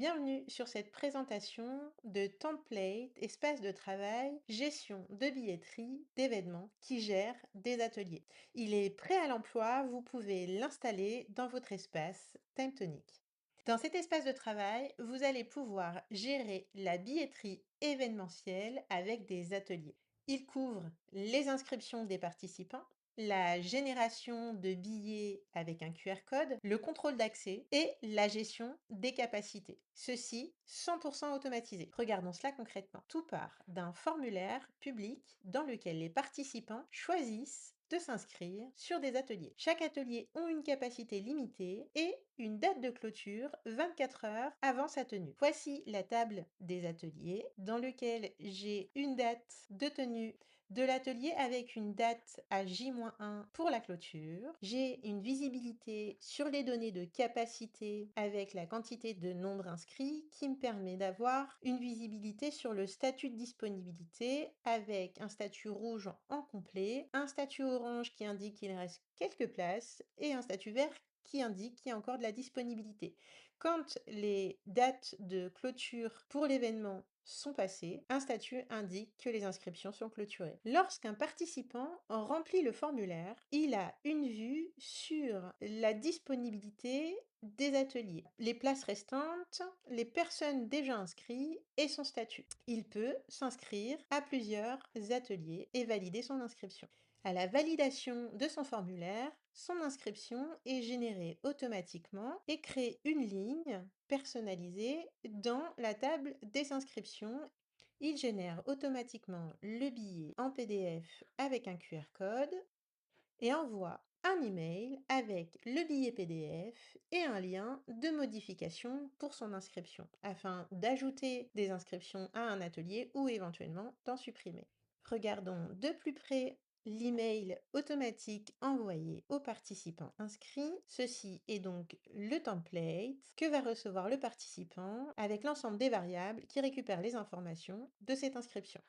Bienvenue sur cette présentation de Template, espace de travail, gestion de billetterie d'événements qui gère des ateliers. Il est prêt à l'emploi, vous pouvez l'installer dans votre espace TimeTonic. Dans cet espace de travail, vous allez pouvoir gérer la billetterie événementielle avec des ateliers. Il couvre les inscriptions des participants, la génération de billets avec un QR code, le contrôle d'accès et la gestion des capacités. Ceci 100% automatisé. Regardons cela concrètement. Tout part d'un formulaire public dans lequel les participants choisissent de s'inscrire sur des ateliers. Chaque atelier a une capacité limitée et une date de clôture 24 heures avant sa tenue. Voici la table des ateliers dans lequel j'ai une date de tenue de l'atelier avec une date à J-1 pour la clôture. J'ai une visibilité sur les données de capacité avec la quantité de nombre inscrits qui me permet d'avoir une visibilité sur le statut de disponibilité avec un statut rouge en complet, un statut orange qui indique qu'il reste quelques places et un statut vert qui indique qu'il y a encore de la disponibilité. Quand les dates de clôture pour l'événement sont passées, un statut indique que les inscriptions sont clôturées. Lorsqu'un participant remplit le formulaire, il a une vue sur la disponibilité des ateliers, les places restantes, les personnes déjà inscrites et son statut. Il peut s'inscrire à plusieurs ateliers et valider son inscription. À la validation de son formulaire, son inscription est générée automatiquement et crée une ligne personnalisée dans la table des inscriptions. Il génère automatiquement le billet en PDF avec un QR code et envoie un email avec le billet PDF et un lien de modification pour son inscription afin d'ajouter des inscriptions à un atelier ou éventuellement d'en supprimer. Regardons de plus près l'email automatique envoyé aux participants inscrits. Ceci est donc le template que va recevoir le participant avec l'ensemble des variables qui récupèrent les informations de cette inscription.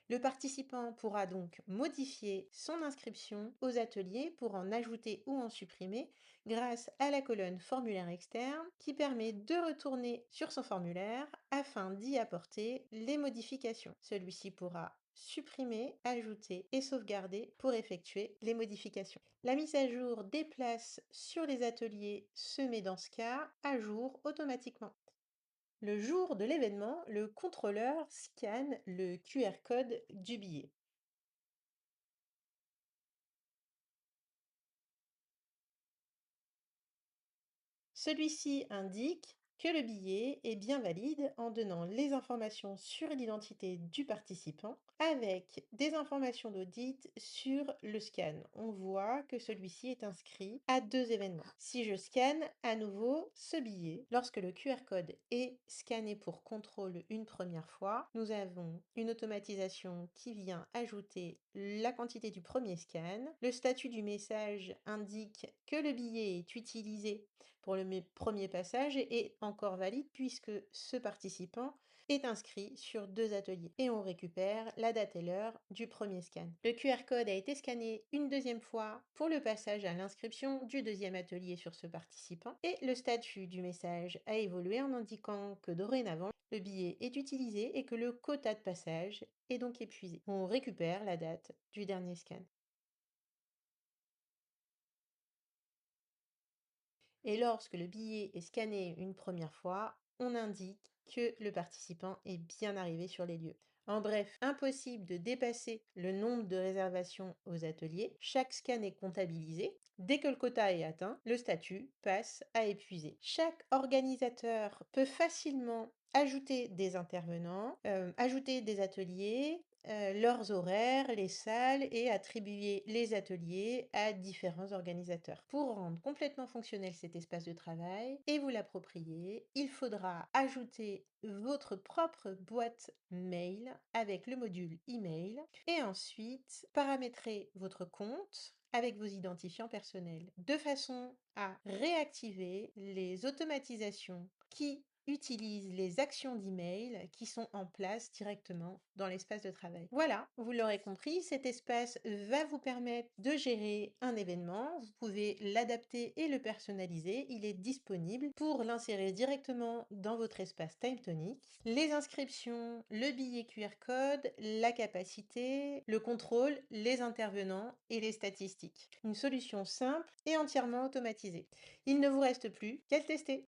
Le participant pourra donc modifier son inscription aux ateliers pour en ajouter ou en supprimer grâce à la colonne formulaire externe qui permet de retourner sur son formulaire afin d'y apporter les modifications. Celui-ci pourra supprimer, ajouter et sauvegarder pour effectuer les modifications. La mise à jour des places sur les ateliers se met dans ce cas à jour automatiquement. Le jour de l'événement, le contrôleur scanne le QR code du billet. Celui-ci indique que le billet est bien valide en donnant les informations sur l'identité du participant avec des informations d'audit sur le scan. On voit que celui-ci est inscrit à 2 événements. Si je scanne à nouveau ce billet, lorsque le QR code est scanné pour contrôle une première fois, nous avons une automatisation qui vient ajouter la quantité du premier scan. Le statut du message indique que le billet est utilisé pour le premier passage est encore valide puisque ce participant est inscrit sur 2 ateliers et on récupère la date et l'heure du premier scan. Le QR code a été scanné une deuxième fois pour le passage à l'inscription du deuxième atelier sur ce participant et le statut du message a évolué en indiquant que dorénavant le billet est utilisé et que le quota de passage est donc épuisé. On récupère la date du dernier scan. Et lorsque le billet est scanné une première fois, on indique que le participant est bien arrivé sur les lieux. En bref, impossible de dépasser le nombre de réservations aux ateliers. Chaque scan est comptabilisé. Dès que le quota est atteint, le statut passe à épuisé. Chaque organisateur peut facilement ajouter des intervenants, ajouter des ateliers, leurs horaires, les salles et attribuer les ateliers à différents organisateurs. Pour rendre complètement fonctionnel cet espace de travail et vous l'approprier, il faudra ajouter votre propre boîte mail avec le module email et ensuite paramétrer votre compte avec vos identifiants personnels de façon à réactiver les automatisations qui utilise les actions d'email qui sont en place directement dans l'espace de travail. Voilà, vous l'aurez compris, cet espace va vous permettre de gérer un événement. Vous pouvez l'adapter et le personnaliser. Il est disponible pour l'insérer directement dans votre espace Time Tonic. Les inscriptions, le billet QR code, la capacité, le contrôle, les intervenants et les statistiques. Une solution simple et entièrement automatisée. Il ne vous reste plus qu'à le tester.